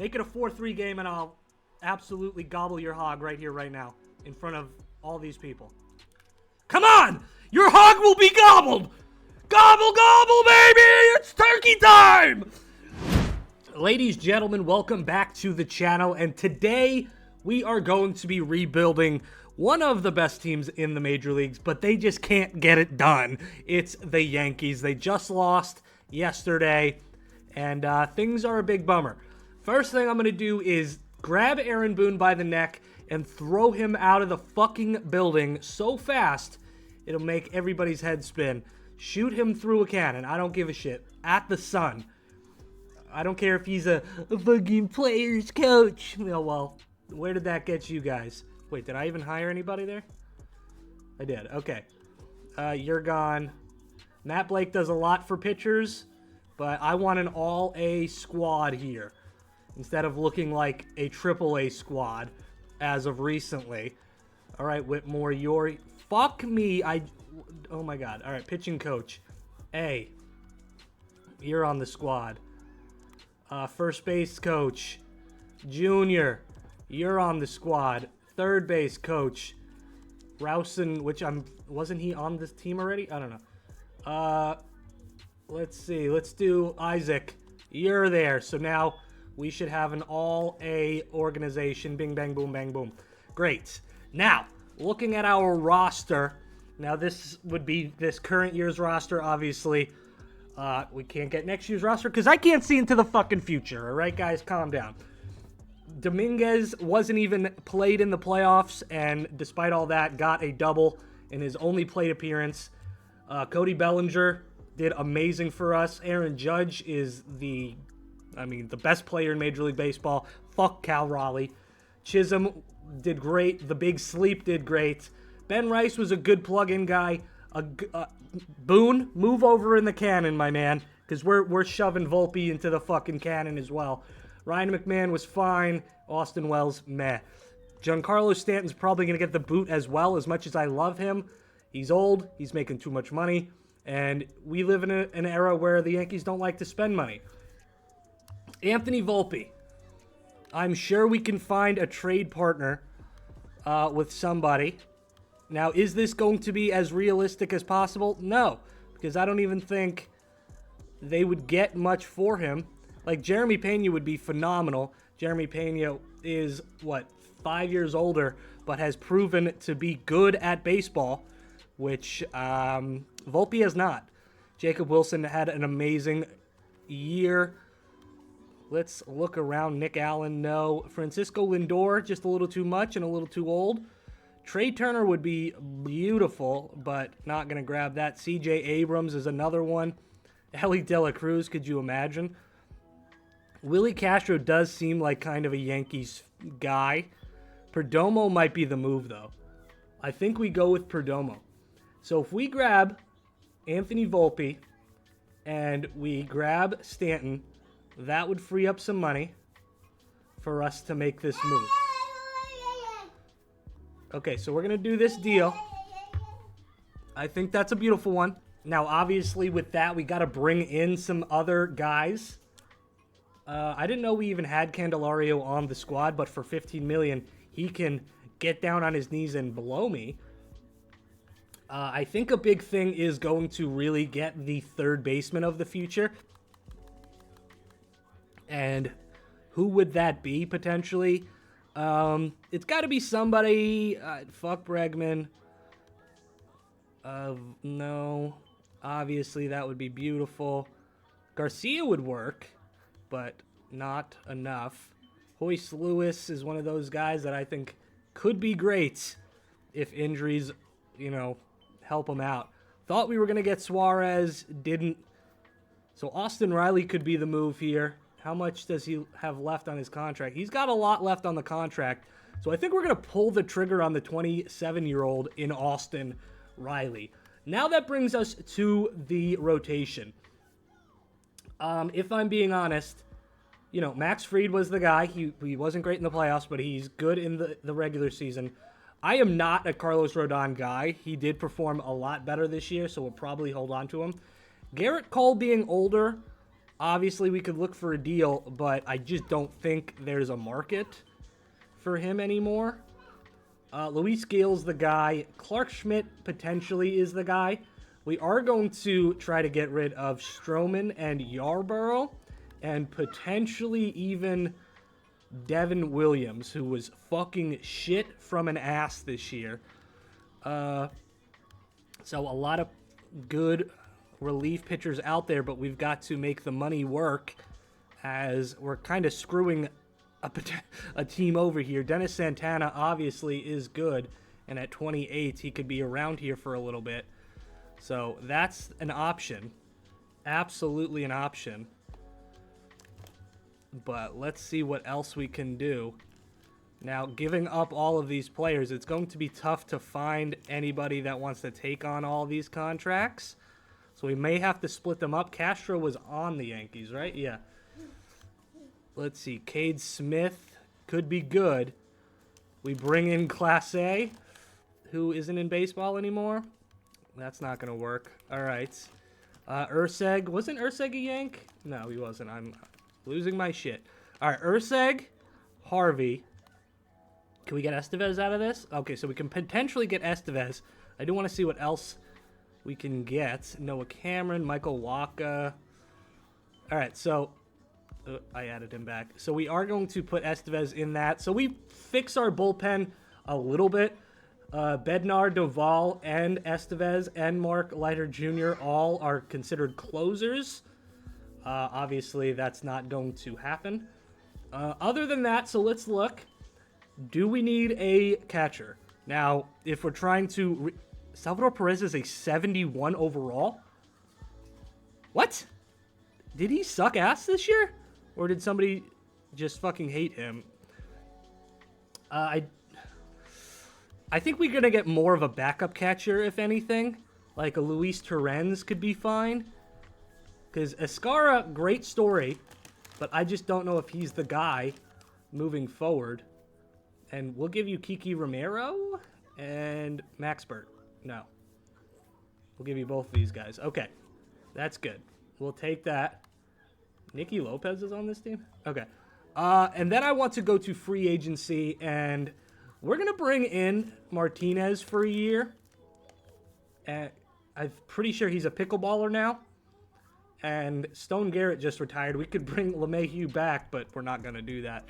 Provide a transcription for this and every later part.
Make it a 4-3 game, and I'll absolutely gobble your hog right here, right now, in front of all these people. Come on! Your hog will be gobbled! Gobble, gobble, baby! It's turkey time! Ladies, gentlemen, welcome back to the channel, and today we are going to be rebuilding one of the best teams in the major leagues, but they just can't get it done. It's the Yankees. They just lost yesterday, and things are a big bummer. First thing I'm going to do is grab Aaron Boone by the neck and throw him out of the fucking building so fast it'll make everybody's head spin. Shoot him through a cannon. I don't give a shit. At the sun. I don't care if he's a fucking player's coach. Oh, well, where did that get you guys? Wait, did I even hire anybody there? I did. Okay. You're gone. Matt Blake does a lot for pitchers, but I want an all-A squad here instead of looking like a triple-A squad as of recently. All right, Whitmore, you're... Fuck me. Oh, my God. All right, pitching coach. A. You're on the squad. First base coach. Junior. You're on the squad. Third base coach. Rousen, wasn't he on this team already? I don't know. Let's see. Let's do Isaac. You're there. So now we should have an all-A organization. Bing, bang, boom, bang, boom. Great. Now, looking at our roster. Now, this would be this current year's roster, obviously. We can't get next year's roster because I can't see into the fucking future. All right, guys? Calm down. Dominguez wasn't even played in the playoffs, and despite all that, got a double in his only plate appearance. Cody Bellinger did amazing for us. Aaron Judge is the best player in Major League Baseball. Fuck Cal Raleigh. Chisholm did great. The Big Sleep did great. Ben Rice was a good plug-in guy. Boone, move over in the cannon, my man, because we're shoving Volpe into the fucking cannon as well. Ryan McMahon was fine. Austin Wells, meh. Giancarlo Stanton's probably going to get the boot as well, as much as I love him. He's old. He's making too much money. And we live in an era where the Yankees don't like to spend money. Anthony Volpe. I'm sure we can find a trade partner with somebody. Now, is this going to be as realistic as possible? No, because I don't even think they would get much for him. Like, Jeremy Pena would be phenomenal. Jeremy Pena is, 5 years older, but has proven to be good at baseball, which Volpe has not. Jacob Wilson had an amazing year. Let's look around. Nick Allen, no. Francisco Lindor, just a little too much and a little too old. Trey Turner would be beautiful, but not going to grab that. C.J. Abrams is another one. Ellie De La Cruz, could you imagine? Willie Castro does seem like kind of a Yankees guy. Perdomo might be the move, though. I think we go with Perdomo. So if we grab Anthony Volpe and we grab Stanton, that would free up some money for us to make this move. Okay, so we're going to do this deal. I think that's a beautiful one. Now, obviously, with that, we got to bring in some other guys. I didn't know we even had Candelario on the squad, but for $15 million, he can get down on his knees and blow me. I think a big thing is going to really get the third baseman of the future. And who would that be, potentially? It's got to be somebody. Fuck Bregman. No. Obviously, that would be beautiful. Garcia would work, but not enough. Hoyce Lewis is one of those guys that I think could be great if injuries, help him out. Thought we were going to get Suarez, didn't. So Austin Riley could be the move here. How much does he have left on his contract? He's got a lot left on the contract. So I think we're going to pull the trigger on the 27-year-old in Austin Riley. Now that brings us to the rotation. If I'm being honest, Max Fried was the guy. He wasn't great in the playoffs, but he's good in the regular season. I am not a Carlos Rodon guy. He did perform a lot better this year, so we'll probably hold on to him. Garrett Cole being older, Obviously, we could look for a deal, but I just don't think there's a market for him anymore. Luis Gale's the guy. Clark Schmidt potentially is the guy. We are going to try to get rid of Stroman and Yarborough, and potentially even Devin Williams, who was fucking shit from an ass this year. So a lot of good relief pitchers out there, but we've got to make the money work as we're kind of screwing a team over here. Dennis Santana obviously is good, and at 28, he could be around here for a little bit. So that's an option. Absolutely an option. But let's see what else we can do. Now, giving up all of these players, it's going to be tough to find anybody that wants to take on all these contracts. So we may have to split them up. Castro was on the Yankees, right? Yeah. Let's see. Cade Smith could be good. We bring in Class A, who isn't in baseball anymore. That's not going to work. All right. Urseg. Wasn't Urseg a Yank? No, he wasn't. I'm losing my shit. All right. Urseg, Harvey. Can we get Estevez out of this? Okay, so we can potentially get Estevez. I do want to see what else we can get. Noah Cameron, Michael Waka. All right, so I added him back. So we are going to put Estevez in that. So we fix our bullpen a little bit. Bednar, Doval, and Estevez and Mark Leiter Jr. all are considered closers. Obviously, that's not going to happen. Other than that, so let's look. Do we need a catcher? Now, if we're trying to... Salvador Perez is a 71 overall? What? Did he suck ass this year? Or did somebody just fucking hate him? I think we're going to get more of a backup catcher, if anything. Like a Luis Torrens could be fine. Because Escara, great story. But I just don't know if he's the guy moving forward. And we'll give you Kiki Romero and Max Burt. No. We'll give you both of these guys. Okay. That's good. We'll take that. Nicky Lopez is on this team? Okay. And then I want to go to free agency, and we're going to bring in Martinez for a year. I'm pretty sure he's a pickleballer now. And Stone Garrett just retired. We could bring LeMahieu back, but we're not going to do that.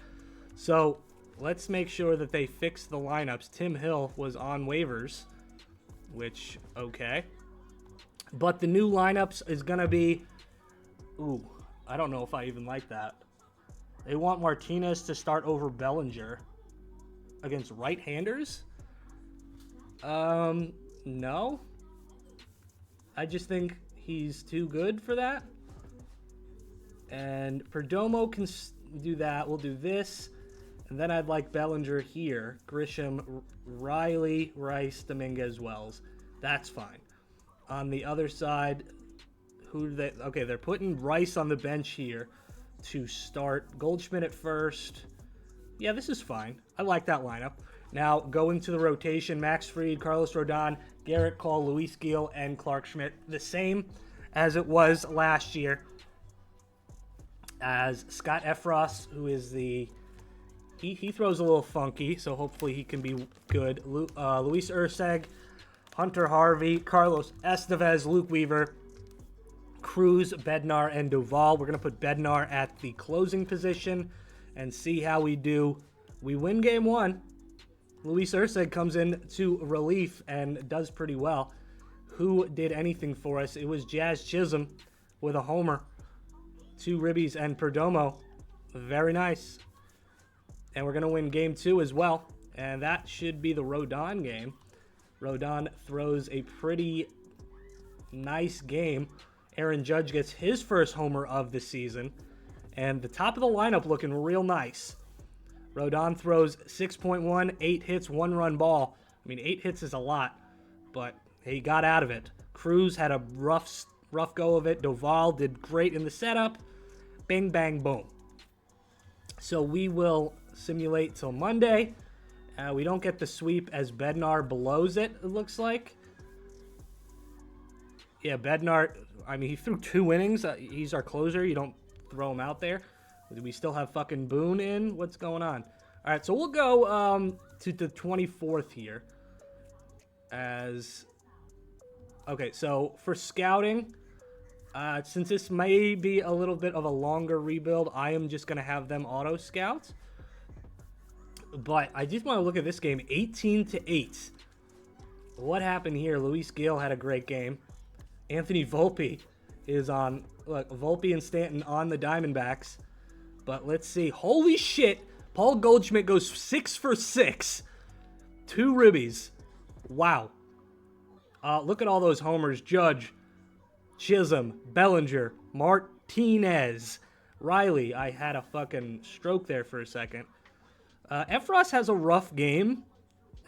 So let's make sure that they fix the lineups. Tim Hill was on waivers, which, okay. But the new lineups is going to be... Ooh, I don't know if I even like that. They want Martinez to start over Bellinger against right-handers? No. I just think he's too good for that. And Perdomo can do that. We'll do this. And then I'd like Bellinger here. Grisham, Riley, Rice, Dominguez, Wells. That's fine. On the other side, who do they... Okay, they're putting Rice on the bench here to start. Goldschmidt at first. Yeah, this is fine. I like that lineup. Now, going to the rotation, Max Fried, Carlos Rodon, Garrett Cole, Luis Gil, and Clark Schmidt. The same as it was last year. As Scott Efros, who is the... He throws a little funky, so hopefully he can be good. Luis Urseg, Hunter Harvey, Carlos Estevez, Luke Weaver, Cruz, Bednar, and Doval. We're going to put Bednar at the closing position and see how we do. We win game one. Luis Urseg comes in to relief and does pretty well. Who did anything for us? It was Jazz Chisholm with a homer. 2 ribbies and Perdomo. Very nice. And we're going to win game 2 as well. And that should be the Rodon game. Rodon throws a pretty nice game. Aaron Judge gets his first homer of the season. And the top of the lineup looking real nice. Rodon throws 6.1, 8 hits, 1 run ball. I mean, 8 hits is a lot, but he got out of it. Cruz had a rough go of it. Doval did great in the setup. Bang, bang, boom. So we will simulate till Monday. We don't get the sweep as Bednar blows it, it looks like. Yeah, Bednar, I mean, he threw 2 innings. He's our closer. You don't throw him out there. Do we still have fucking Boone in? What's going on? All right, so we'll go to the 24th here. Okay, so for scouting, since this may be a little bit of a longer rebuild, I am just going to have them auto scout. But I just want to look at this game, 18-8. What happened here? Luis Gil had a great game. Anthony Volpe is on, look, Volpe and Stanton on the Diamondbacks. But let's see. Holy shit. Paul Goldschmidt goes 6 for 6. 2 ribbies. Wow. Look at all those homers. Judge, Chisholm, Bellinger, Martinez, Riley. I had a fucking stroke there for a second. Efros has a rough game.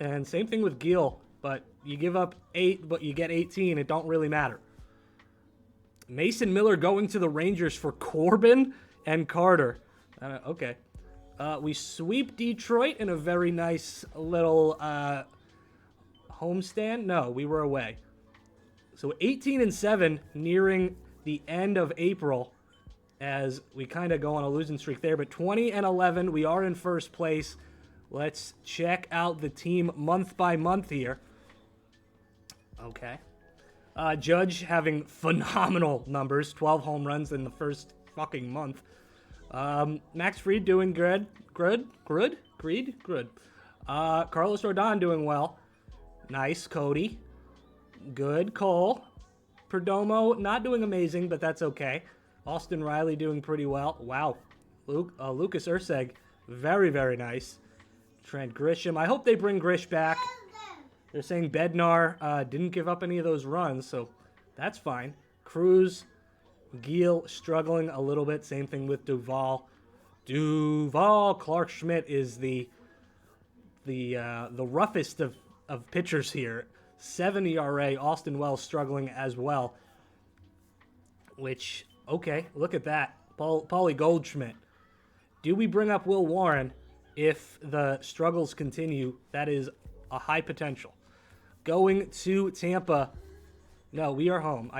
And same thing with Gil. But you give up 8, but you get 18. It don't really matter. Mason Miller going to the Rangers for Corbin and Carter. Okay. We sweep Detroit in a very nice little homestand. No, we were away. So 18-7, nearing the end of April, as we kind of go on a losing streak there. But 20-11, we are in first place. Let's check out the team month by month here. Okay. Judge having phenomenal numbers, 12 home runs in the first fucking month. Max Fried doing good. Carlos Rodon doing well. Nice. Cody. Good. Cole. Perdomo not doing amazing, but that's okay. Austin Riley doing pretty well. Wow. Lucas Urseg, very, very nice. Trent Grisham. I hope they bring Grish back. They're saying Bednar didn't give up any of those runs, so that's fine. Cruz, Gil struggling a little bit. Same thing with Duvall. Clark Schmidt is the roughest of pitchers here. 7 ERA. Austin Wells struggling as well. Which, okay, look at that. Paulie Goldschmidt. Do we bring up Will Warren if the struggles continue? That is a high potential. Going to Tampa. No, we are home.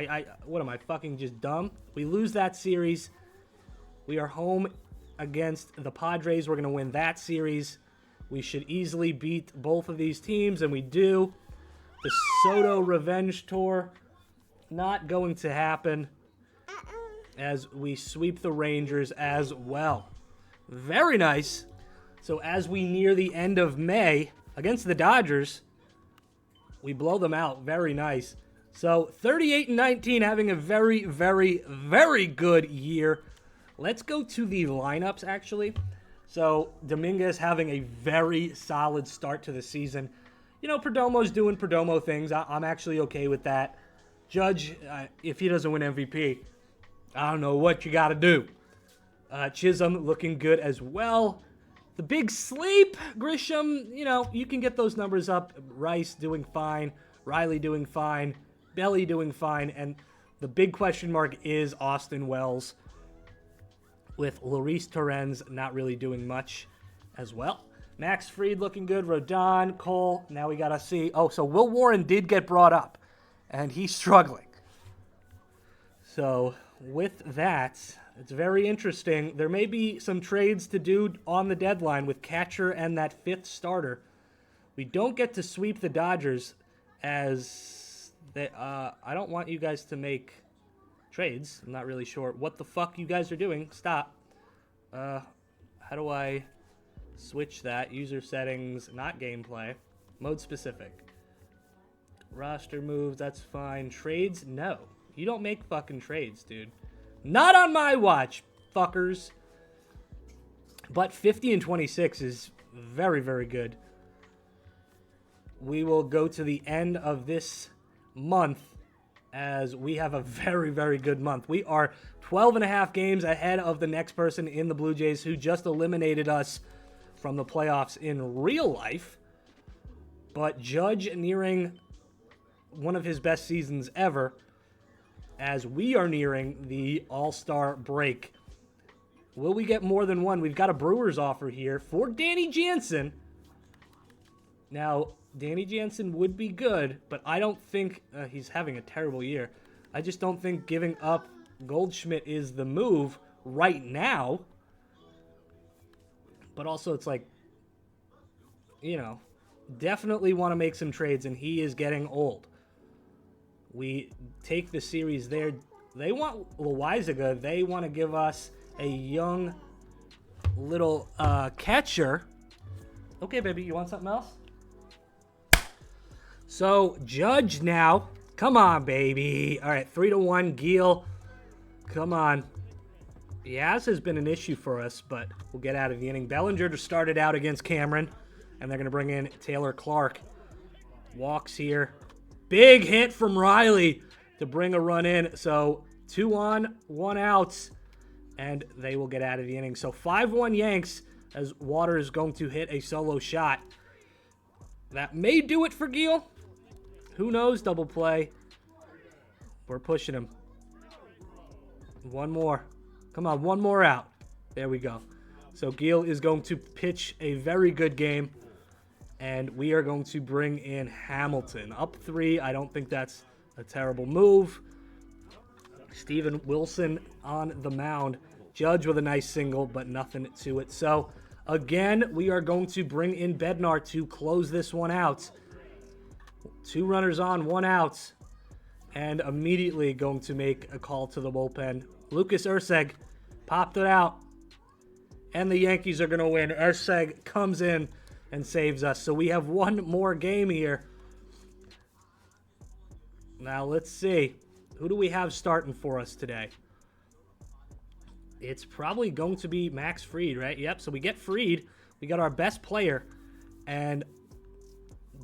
What am I, fucking just dumb? We lose that series. We are home against the Padres. We're going to win that series. We should easily beat both of these teams, and we do. The Soto Revenge Tour, not going to happen, as we sweep the Rangers as well. Very nice. So as we near the end of May, against the Dodgers, we blow them out. Very nice. So 38-19, having a very, very, very good year. Let's go to the lineups, actually. So Dominguez having a very solid start to the season. You know, Perdomo's doing Perdomo things. I'm actually okay with that. Judge, if he doesn't win MVP, I don't know what you got to do. Chisholm looking good as well. The big sleep, Grisham, you know, you can get those numbers up. Rice doing fine. Riley doing fine. Belly doing fine. And the big question mark is Austin Wells, with Luis Torrens not really doing much as well. Max Fried looking good. Rodon, Cole. Now we got to see. Oh, so Will Warren did get brought up, and he's struggling. So with that, it's very interesting. There may be some trades to do on the deadline with catcher and that fifth starter. We don't get to sweep the Dodgers, as they, I don't want you guys to make trades. I'm not really sure what the fuck you guys are doing. Stop. How do I switch that? User settings, not gameplay. Mode specific. Roster moves, that's fine. Trades? No. You don't make fucking trades, dude. Not on my watch, fuckers. But 50-26 is very, very good. We will go to the end of this month as we have a very, very good month. We are 12 and a half games ahead of the next person in the Blue Jays, who just eliminated us from the playoffs in real life. But Judge nearing one of his best seasons ever, as we are nearing the All-Star break. Will we get more than one? We've got a Brewers offer here for Danny Jansen. Now, Danny Jansen would be good, but I don't think he's having a terrible year. I just don't think giving up Goldschmidt is the move. right now. But also it's like, you know, definitely want to make some trades, and he is getting old. We take the series there. They want Loizaga. They want to give us a young little catcher. Okay, baby, you want something else? So, Judge now. Come on, baby. All right, 3-1, Gil. Come on. Yaz has been an issue for us, but we'll get out of the inning. Bellinger just started out against Cameron, and they're going to bring in Taylor Clark. Walks here. Big hit from Riley to bring a run in. So 2 on, 1 out, and they will get out of the inning. So 5-1 Yanks as Water is going to hit a solo shot. That may do it for Gil. Who knows? Double play. We're pushing him. One more. Come on, one more out. There we go. So Gil is going to pitch a very good game. And we are going to bring in Hamilton. Up 3. I don't think that's a terrible move. Steven Wilson on the mound. Judge with a nice single, but nothing to it. So, again, we are going to bring in Bednar to close this one out. 2 runners on, 1 out. And immediately going to make a call to the bullpen. Lucas Erceg popped it out. And the Yankees are going to win. Erceg comes in and saves us. So we have one more game here. Now let's see. Who do we have starting for us today? It's probably going to be Max Fried, right? Yep, so we get Fried. We got our best player. And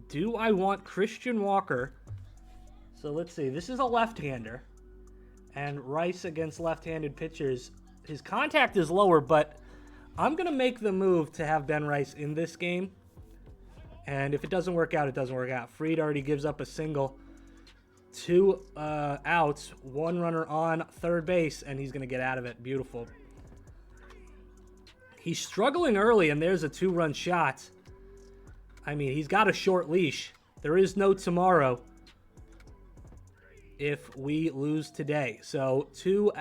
do I want Christian Walker? So let's see. This is a left-hander. And Rice against left-handed pitchers. His contact is lower, but I'm going to make the move to have Ben Rice in this game. And if it doesn't work out, it doesn't work out. Fried already gives up a single. 2 outs, 1 runner on third base, and he's going to get out of it. Beautiful. He's struggling early, and there's a 2-run shot. I mean, he's got a short leash. There is no tomorrow if we lose today. So 2-0.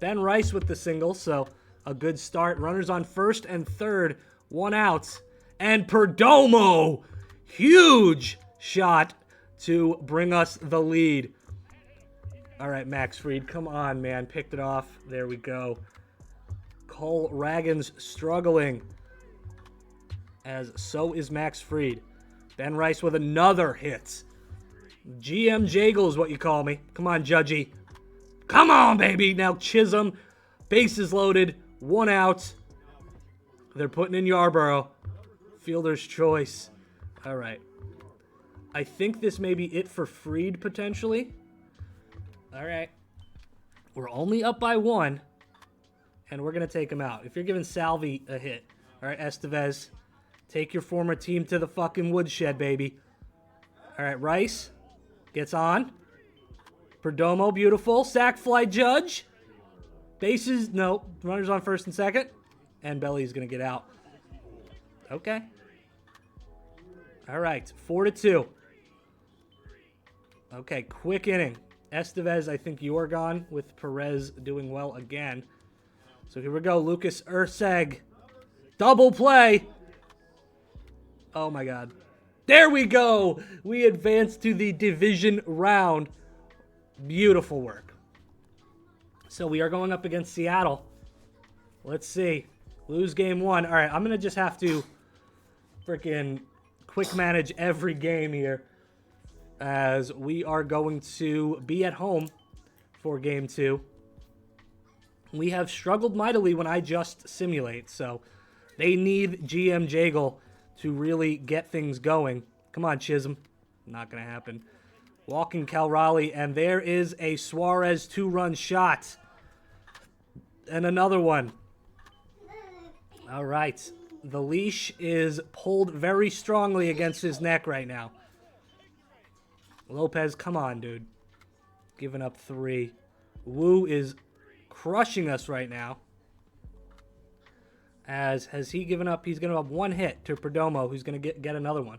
Ben Rice with the single, so a good start. Runners on first and third, 1 out. And Perdomo, huge shot to bring us the lead. All right, Max Fried, come on, man. Picked it off. There we go. Cole Ragan's struggling, as so is Max Fried. Ben Rice with another hit. GM Jagel is what you call me. Come on, Judgy. Come on, baby. Now Chisholm, bases loaded, 1 out. They're putting in Yarborough. Fielder's choice. All right. I think this may be it for Fried, potentially. All right. We're only up by 1, and we're going to take him out. If you're giving Salvi a hit, all right, Estevez, take your former team to the fucking woodshed, baby. All right, Rice gets on. Perdomo, beautiful. Sack fly, Judge. Bases, no. Runners on first and second. And Belly's going to get out. Okay. All right, 4-2. Okay, quick inning. Estevez, I think you're gone, with Perez doing well again. So here we go, Lucas Erceg. Double play. Oh, my God. There we go. We advance to the division round. Beautiful work. So we are going up against Seattle. Let's see. Lose game 1. All right, I'm going to just have to freaking quick manage every game here, as we are going to be at home for game 2. We have struggled mightily when I just simulate, so they need GM Jagel to really get things going. Come on, Chisholm. Not going to happen. Walking Cal Raleigh, and there is a Suarez 2-run shot. And another one. All right. The leash is pulled very strongly against his neck right now. Lopez, come on, dude. Giving up 3. Wu is crushing us right now. As has he given up? He's going to have 1 hit to Perdomo, who's going to get another one.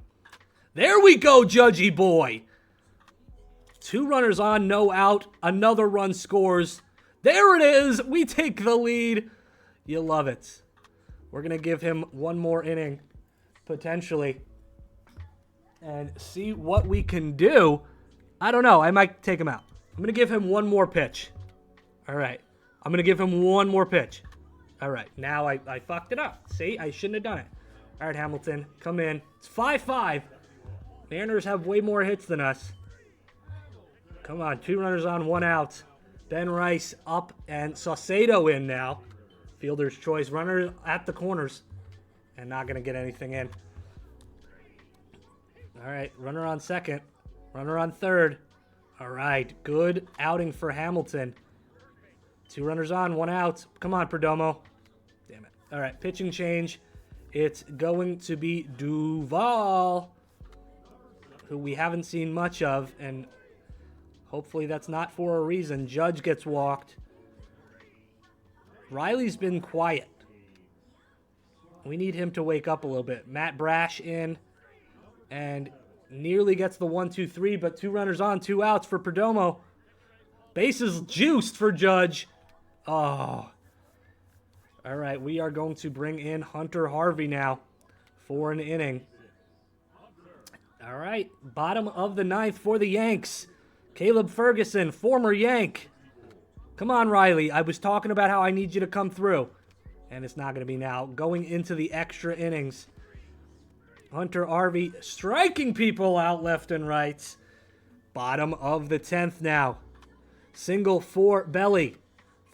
There we go, Judgy boy. 2 runners on, no out. Another run scores. There it is. We take the lead. You love it. We're going to give him one more inning, potentially, and see what we can do. I don't know. I might take him out. I'm going to give him one more pitch. All right. I'm going to give him one more pitch. All right. Now I fucked it up. See? I shouldn't have done it. All right, Hamilton. Come in. It's 5-5. Mariners have way more hits than us. Come on. 2 runners on, 1 out. Ben Rice up and Saucedo in now. Fielder's choice. Runner at the corners. And not going to get anything in. All right. Runner on second. Runner on third. All right. Good outing for Hamilton. 2 runners on, 1 out. Come on, Perdomo. Damn it. All right. Pitching change. It's going to be Duvall, who we haven't seen much of, and hopefully that's not for a reason. Judge gets walked. Riley's been quiet. We need him to wake up a little bit. Matt Brash in and nearly gets the 1-2-3, but 2 runners on, 2 outs for Perdomo. Bases juiced for Judge. Oh. All right, we are going to bring in Hunter Harvey now for an inning. All right, bottom of the 9th for the Yanks. Caleb Ferguson, former Yank. Come on, Riley. I was talking about how I need you to come through. And it's not going to be now. Going into the extra innings. Hunter Harvey striking people out left and right. Bottom of the 10th now. Single for Belly.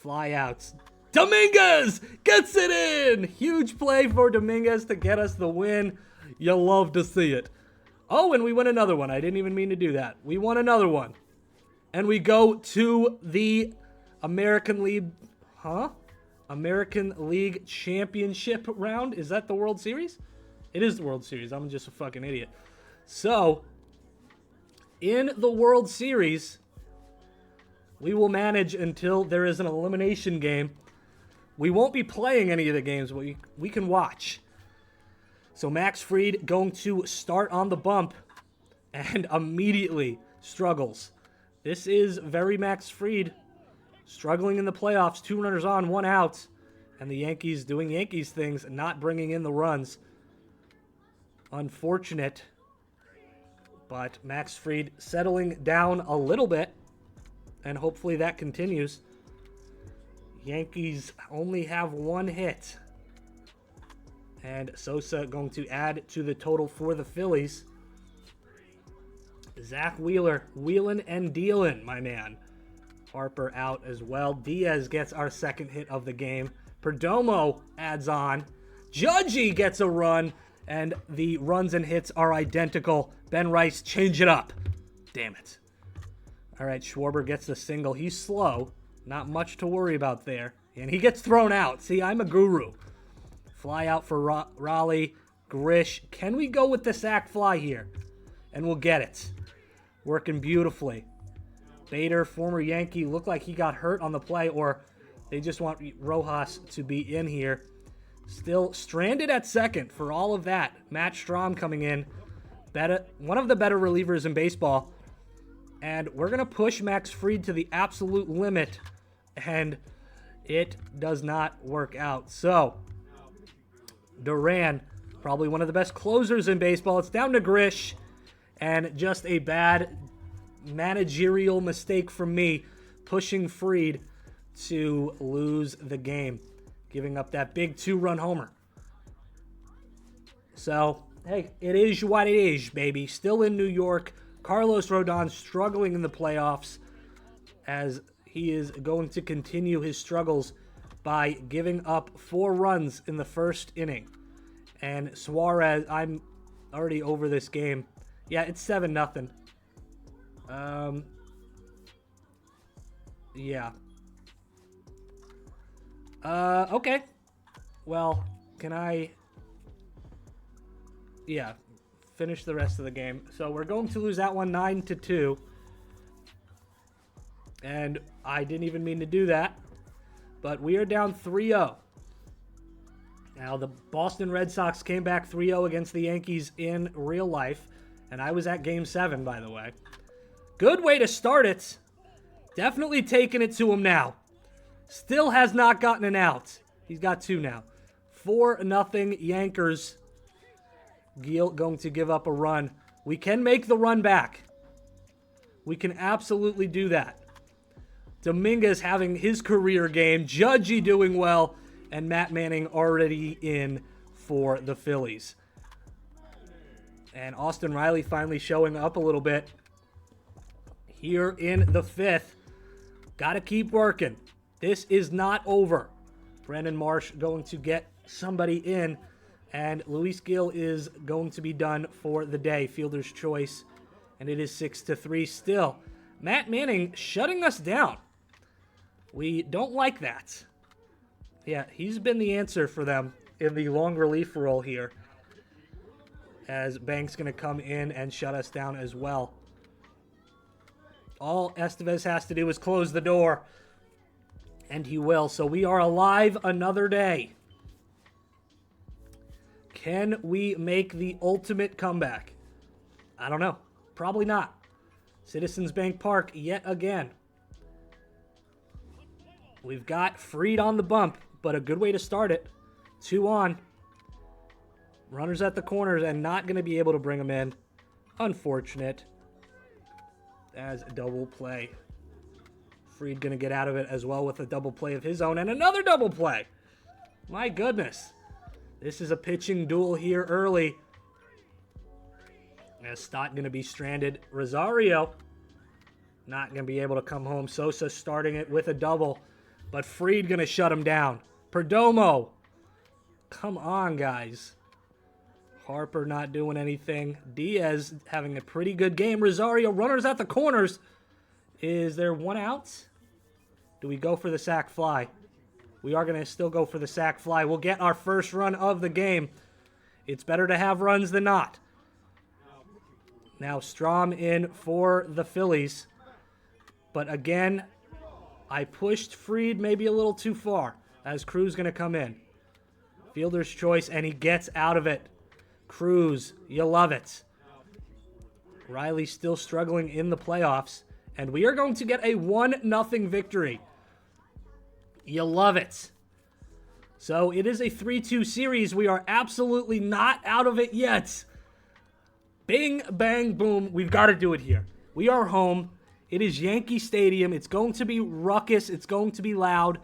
Flyouts. Dominguez gets it in. Huge play for Dominguez to get us the win. You love to see it. Oh, and we win another one. I didn't even mean to do that. We won another one. And we go to the American League, American League Championship round. Is that the World Series? It is the World Series. I'm just a fucking idiot. So, in the World Series, we will manage until there is an elimination game. We won't be playing any of the games, but we can watch. So Max Fried going to start on the bump and immediately struggles. This is very Max Fried. Struggling in the playoffs. 2 runners on, 1 out. And the Yankees doing Yankees things and not bringing in the runs. Unfortunate. But Max Fried settling down a little bit. And hopefully that continues. Yankees only have 1 hit. And Sosa going to add to the total for the Phillies. Zach Wheeler, wheeling and dealing, my man. Harper out as well. Diaz gets our 2nd hit of the game. Perdomo adds on. Judgy gets a run. And the runs and hits are identical. Ben Rice, change it up. Damn it. All right, Schwarber gets the single. He's slow. Not much to worry about there. And he gets thrown out. See, I'm a guru. Fly out for Raleigh. Grish. Can we go with the sac fly here? And we'll get it. Working beautifully. Bader, former Yankee, looked like he got hurt on the play, or they just want Rojas to be in here. Still stranded at second for all of that. Matt Strahm coming in. One of the better relievers in baseball. And we're going to push Max Fried to the absolute limit. And it does not work out. So, Duran, probably one of the best closers in baseball. It's down to Grish. And just a bad managerial mistake from me, pushing Fried to lose the game, giving up that big 2-run homer. So, hey, it is what it is, baby. Still in New York. Carlos Rodon struggling in the playoffs as he is going to continue his struggles by giving up 4 runs in the first inning. And Suarez, I'm already over this game. Yeah, it's 7-0. Yeah. Okay. Well, can I... Yeah, finish the rest of the game. So we're going to lose that one 9-2. And I didn't even mean to do that. But we are down 3-0. Now, the Boston Red Sox came back 3-0 against the Yankees in real life. And I was at Game 7, by the way. Good way to start it. Definitely taking it to him now. Still has not gotten an out. He's got 2 now. 4-0 Yankers. Gil going to give up a run. We can make the run back. We can absolutely do that. Dominguez having his career game. Judgy doing well. And Matt Manning already in for the Phillies. And Austin Riley finally showing up a little bit here in the 5th. Got to keep working. This is not over. Brandon Marsh going to get somebody in. And Luis Gil is going to be done for the day. Fielder's choice. And it is 6-3 still. Matt Manning shutting us down. We don't like that. Yeah, he's been the answer for them in the long relief role here. As Banks going to come in and shut us down as well. All Estevez has to do is close the door. And he will. So we are alive another day. Can we make the ultimate comeback? I don't know. Probably not. Citizens Bank Park yet again. We've got Fried on the bump, but a good way to start it. 2 on. Runners at the corners and not going to be able to bring them in. Unfortunate. As a double play. Fried going to get out of it as well with a double play of his own and another double play. My goodness. This is a pitching duel here early. As Stott going to be stranded. Rosario not going to be able to come home. Sosa starting it with a double. But Fried going to shut him down. Perdomo. Come on, guys. Harper not doing anything. Diaz having a pretty good game. Rosario, runners at the corners. Is there 1 out? Do we go for the sac fly? We are going to still go for the sac fly. We'll get our first run of the game. It's better to have runs than not. Now Strom in for the Phillies. But again, I pushed Fried maybe a little too far as Cruz going to come in. Fielder's choice, and he gets out of it. Cruz, you love it. Riley still struggling in the playoffs. And we are going to get a 1-0 victory. You love it. So it is a 3-2 series. We are absolutely not out of it yet. Bing, bang, boom. We've got to do it here. We are home. It is Yankee Stadium. It's going to be ruckus. It's going to be loud.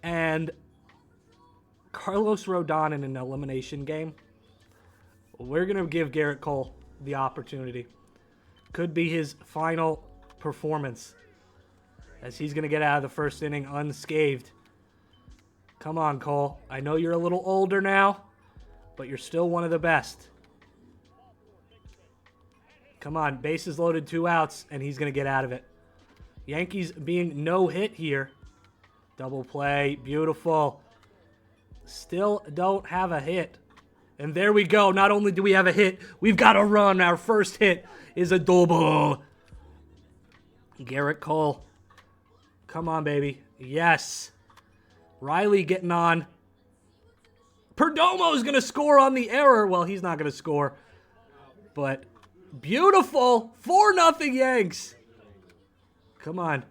And Carlos Rodon in an elimination game. We're going to give Garrett Cole the opportunity. Could be his final performance, as he's going to get out of the first inning unscathed. Come on, Cole. I know you're a little older now, but you're still one of the best. Come on, bases loaded, 2 outs, and he's going to get out of it. Yankees being no hit here. Double play, beautiful. Still don't have a hit. And there we go. Not only do we have a hit, we've got a run. Our first hit is a double. Garrett Cole. Come on, baby. Yes. Riley getting on. Perdomo's going to score on the error. Well, he's not going to score. But beautiful. 4-0 Yanks. Come on.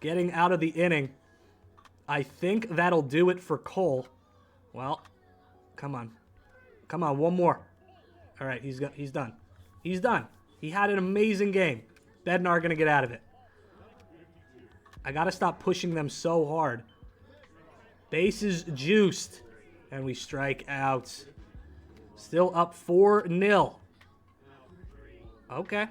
Getting out of the inning. I think that'll do it for Cole. Well, come on. Come on, one more. All right, he's done. He's done. He had an amazing game. Bednar going to get out of it. I got to stop pushing them so hard. Bases juiced. And we strike out. Still up 4-0. Okay.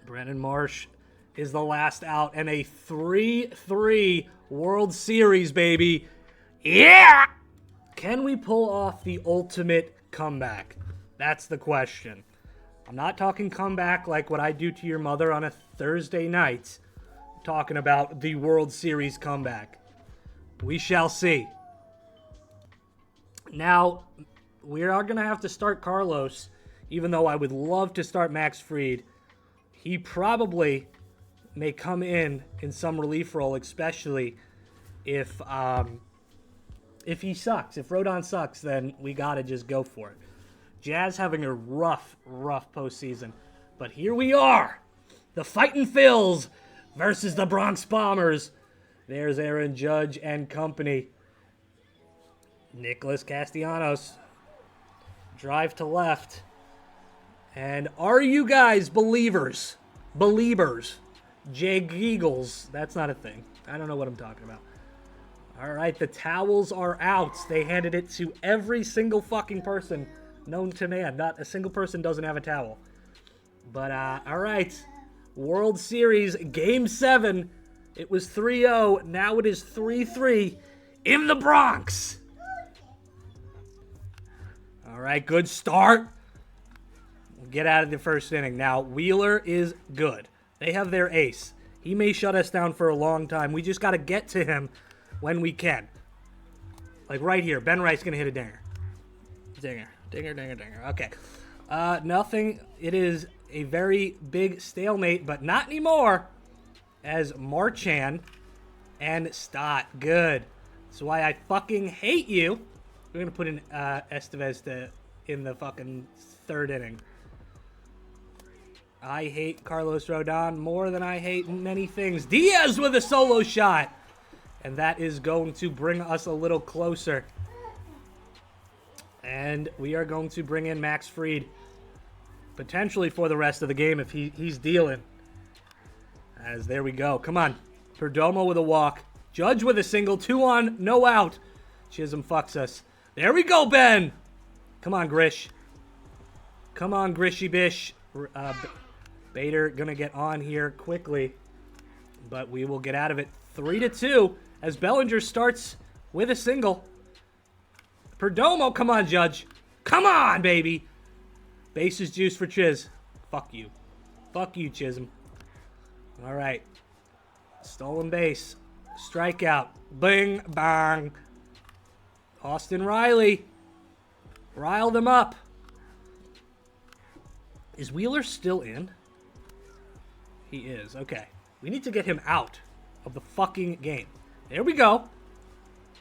Brandon Marsh is the last out. And a 3-3 World Series, baby. Yeah! Can we pull off the ultimate comeback? That's the question. I'm not talking comeback like what I do to your mother on a Thursday night. I'm talking about the World Series comeback. We shall see. Now, we are going to have to start Carlos, even though I would love to start Max Fried. He probably may come in some relief role, especially if he sucks. If Rodon sucks, then we got to just go for it. Jazz having a rough postseason. But here we are. The Fightin' Phils versus the Bronx Bombers. There's Aaron Judge and company. Nicholas Castellanos. Drive to left. And are you guys believers? Believers. Jay Eagles. That's not a thing. I don't know what I'm talking about. All right, the towels are out. They handed it to every single fucking person known to man. Not a single person doesn't have a towel. But, all right. World Series, Game 7. It was 3-0. Now it is 3-3 in the Bronx. All right, good start. We'll get out of the first inning. Now, Wheeler is good. They have their ace. He may shut us down for a long time. We just got to get to him when we can. Like right here. Ben Wright's going to hit a dinger. Dinger. Dinger, dinger, dinger. Okay. Nothing. It is a very big stalemate, but not anymore. As Marchand and Stott. Good. That's why I fucking hate you. We're going to put in Estevez in the fucking third inning. I hate Carlos Rodon more than I hate many things. Diaz with a solo shot. And that is going to bring us a little closer. And we are going to bring in Max Fried. Potentially for the rest of the game if he's dealing. As there we go. Come on. Perdomo with a walk. Judge with a single. 2 on, no out. Chisholm fucks us. There we go, Ben. Come on, Grish. Come on, Grishy Bish. Bader gonna get on here quickly. But we will get out of it 3-2 as Bellinger starts with a single. Perdomo, come on, Judge. Come on, baby. Bases juice for Chiz. Fuck you. Fuck you, Chisholm. All right. Stolen base. Strikeout. Bing, bang. Austin Riley. Rile them up. Is Wheeler still in? He is. Okay. We need to get him out of the fucking game. There we go.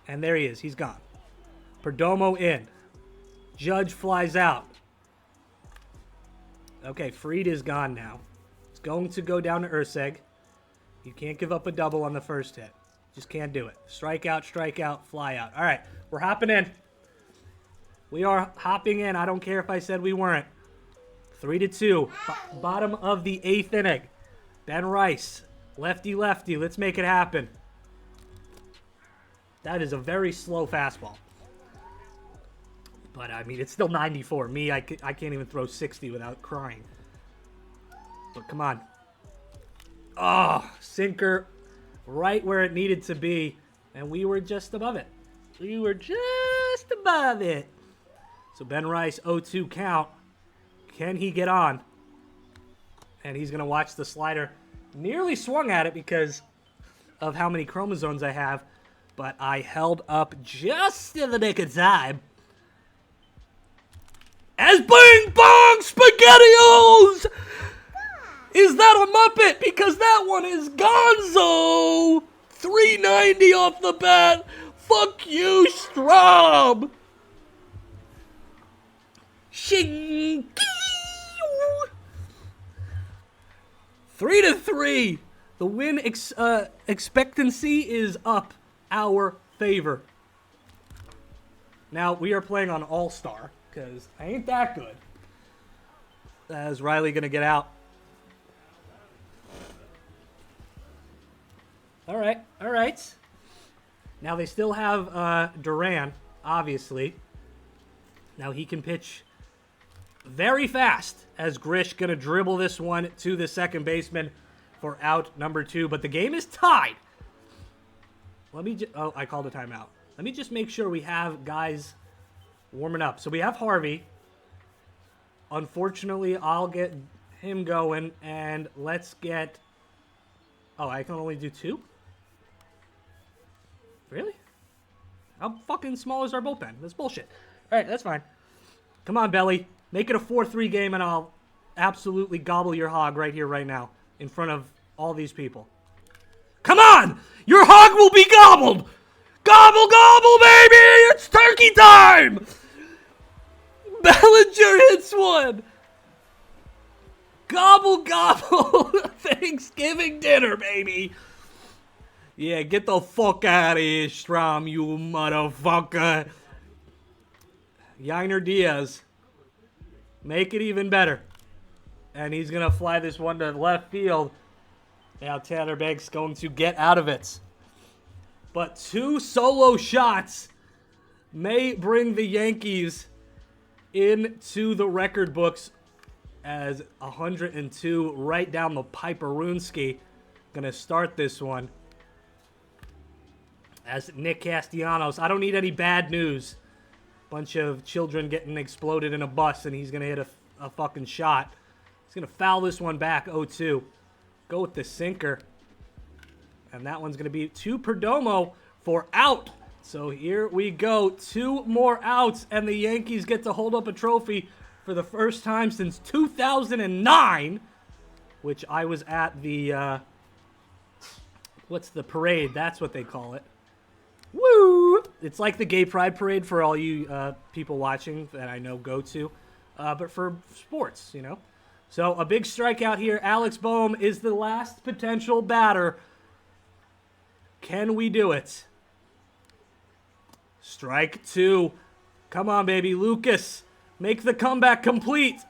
And there he is. He's gone. Perdomo in. Judge flies out. Okay, Fried is gone now. It's going to go down to Urseg. You can't give up a double on the first hit. Just can't do it. Strikeout, fly out. All right, we're hopping in. We are hopping in. I don't care if I said we weren't. 3-2. Bottom of the 8th inning. Ben Rice. Lefty. Let's make it happen. That is a very slow fastball. But, I mean, it's still 94. Me, I can't even throw 60 without crying. But, come on. Oh, sinker right where it needed to be. And we were just above it. We were just above it. So, Ben Rice, 0-2 count. Can he get on? And he's going to watch the slider. Nearly swung at it because of how many chromosomes I have. But I held up just in the nick of time. As Bing Bong SpaghettiOs! Is that a Muppet? Because that one is Gonzo! 390 off the bat. Fuck you, Straub! Shing! 3-3. The win expectancy is up our favor. Now, we are playing on All-Star, because I ain't that good. Is Riley going to get out? All right. Now, they still have Duran, obviously. Now, he can pitch very fast as Grish going to dribble this one to the second baseman for out number 2. But the game is tied. Oh, I called a timeout. Let me just make sure we have guys warming up. So we have Harvey. Unfortunately, I'll get him going. And let's get... Oh, I can only do 2? Really? How fucking small is our bullpen? That's bullshit. All right, that's fine. Come on, Belly. Make it a 4-3 game, and I'll absolutely gobble your hog right here, right now, in front of all these people. Come on! Your hog will be gobbled! Gobble, gobble, baby! It's turkey time! Bellinger hits one! Gobble, gobble! Thanksgiving dinner, baby! Yeah, get the fuck out of here, Strom, you motherfucker. Yainer Diaz. Make it even better. And he's going to fly this one to left field. Now Tanner Banks going to get out of it. But 2 solo shots may bring the Yankees into the record books as 102 right down the Piper-Runsky. Going to start this one as Nick Castellanos. I don't need any bad news. Bunch of children getting exploded in a bus, and he's going to hit a fucking shot. He's going to foul this one back, 0-2. Go with the sinker. And that one's going to be to Perdomo for out. So here we go. 2 more outs, and the Yankees get to hold up a trophy for the first time since 2009, which I was at the, what's the parade? That's what they call it. Woo! It's like the Gay Pride Parade for all you people watching that I know go to, but for sports, you know. So a big strikeout here. Alex Boehm is the last potential batter. Can we do it? Strike 2. Come on, baby. Lucas, make the comeback complete.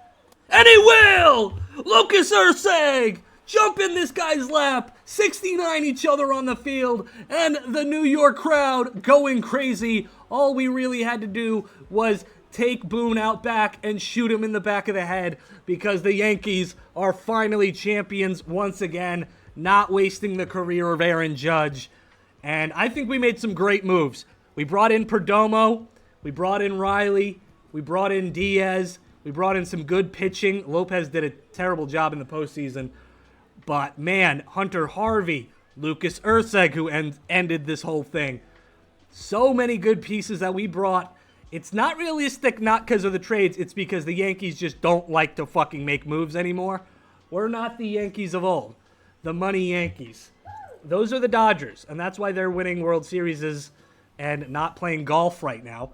And he will! Lucas Erceg! Jump in this guy's lap. 69 each other on the field. And the New York crowd going crazy. All we really had to do was take Boone out back and shoot him in the back of the head, because the Yankees are finally champions once again, not wasting the career of Aaron Judge. And I think we made some great moves. We brought in Perdomo. We brought in Riley. We brought in Diaz. We brought in some good pitching. Lopez did a terrible job in the postseason. But, man, Hunter Harvey, Lucas Erceg, who ended this whole thing. So many good pieces that we brought. It's not realistic, not because of the trades. It's because the Yankees just don't like to fucking make moves anymore. We're not the Yankees of old. The money Yankees. Those are the Dodgers, and that's why they're winning World Series and not playing golf right now.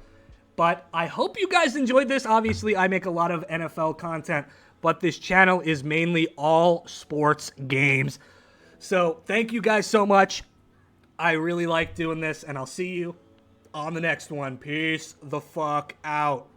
But I hope you guys enjoyed this. Obviously, I make a lot of NFL content, but this channel is mainly all sports games. So thank you guys so much. I really like doing this, and I'll see you on the next one. Peace the fuck out.